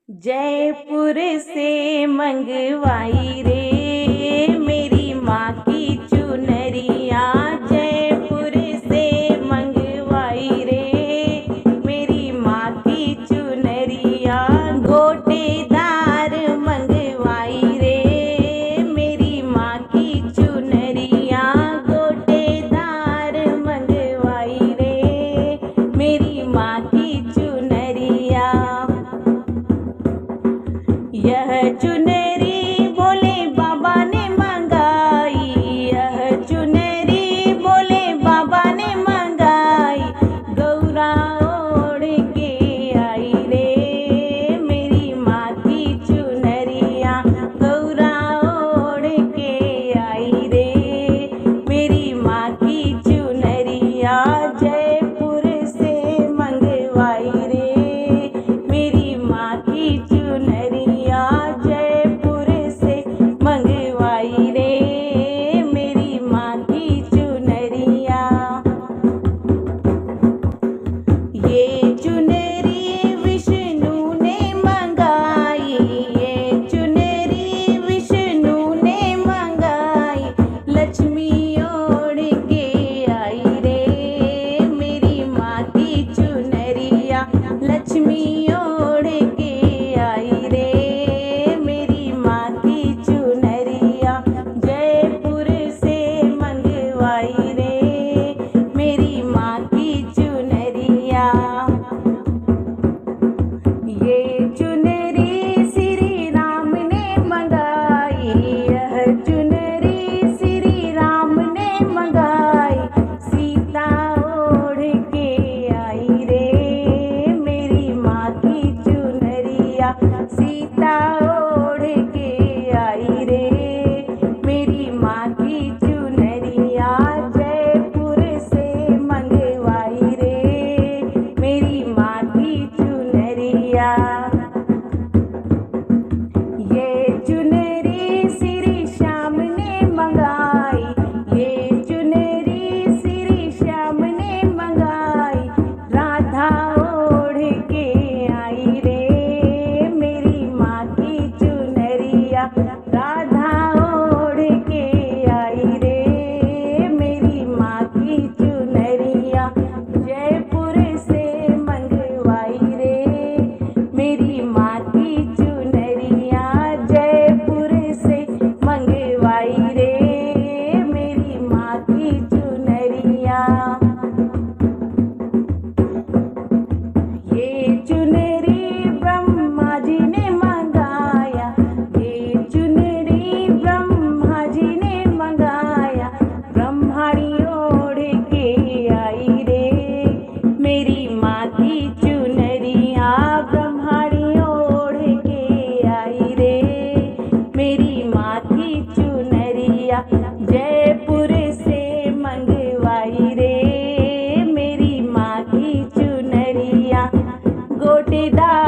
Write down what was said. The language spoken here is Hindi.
जयपुर से मंगवाई रे मेरी माँ की चुनरिया। जयपुर से मंगवाई रे मेरी माँ की चुनरिया। गोटेदार मंगवाई रे मेरी माँ की चुनरिया। गोटेदार मंगवाई रे मेरी माँ की चुनरिया। यह चुनरी भोले बाबा ने मंगाई। यह चुनरी भोले बाबा ने मंगाई। गौरा ओढ़ के आई रे मेरी माँ की चुनरिया। गौरा ओढ़ के आई रे मेरी माँ की चुनरिया। जयपुर से मंगवाई रे मेरी माँ की चुनरिया। जयपुर से मंगवाई रे मेरी माँ की चुनरिया। ये चुनरी विष्णु ने मंगाई। ये चुनरी विष्णु ने मंगाई। लक्ष्मी ओढ़ के आई रे मेरी माँ की चुनरिया। लक्ष्मी ओढ़ के आई रे मेरी माँ की चुनरिया। जयपुर से मंगवाई रे मेरी माँ की चुनरिया। ये चुनरी श्री राम ने मंगाई। यह चुनरी श्री राम ने मंगाई। सीता ओढ़ के आई रे मेरी माँ की चुनरिया। सीता ओढ़ के आई रे मेरी माँ की चुनरिया। जयपुर से मंगवाई रे मेरी माँ की चुनरिया। ये चुनरी श्री श्याम ने मंगाई। ये चुनरी श्री श्याम ने मंगाई। राधा ओढ़ के आई रे मेरी माँ की चुनरिया। राधा ओढ़ के आई रे मेरी माँ की चुनरिया। जयपुर से मंगवाई रे मेरी माँ की चुनरिया। जयपुर से मंगवाई रे मेरी माँ की चुनरिया। ये चुनरी ब्रह्मा जी ने मंगाया। ये चुनरी ब्रह्मा जी ने मंगाया। ब्रह्माणी ओढ़ के आई रे मेरी माँ की चुनरिया। ब्रह्माणी ओढ़ के आई रे मेरी माँ की चुनरिया। जयपुर से मंगवाई रे मेरी माँ की चुनरिया। गोटेदार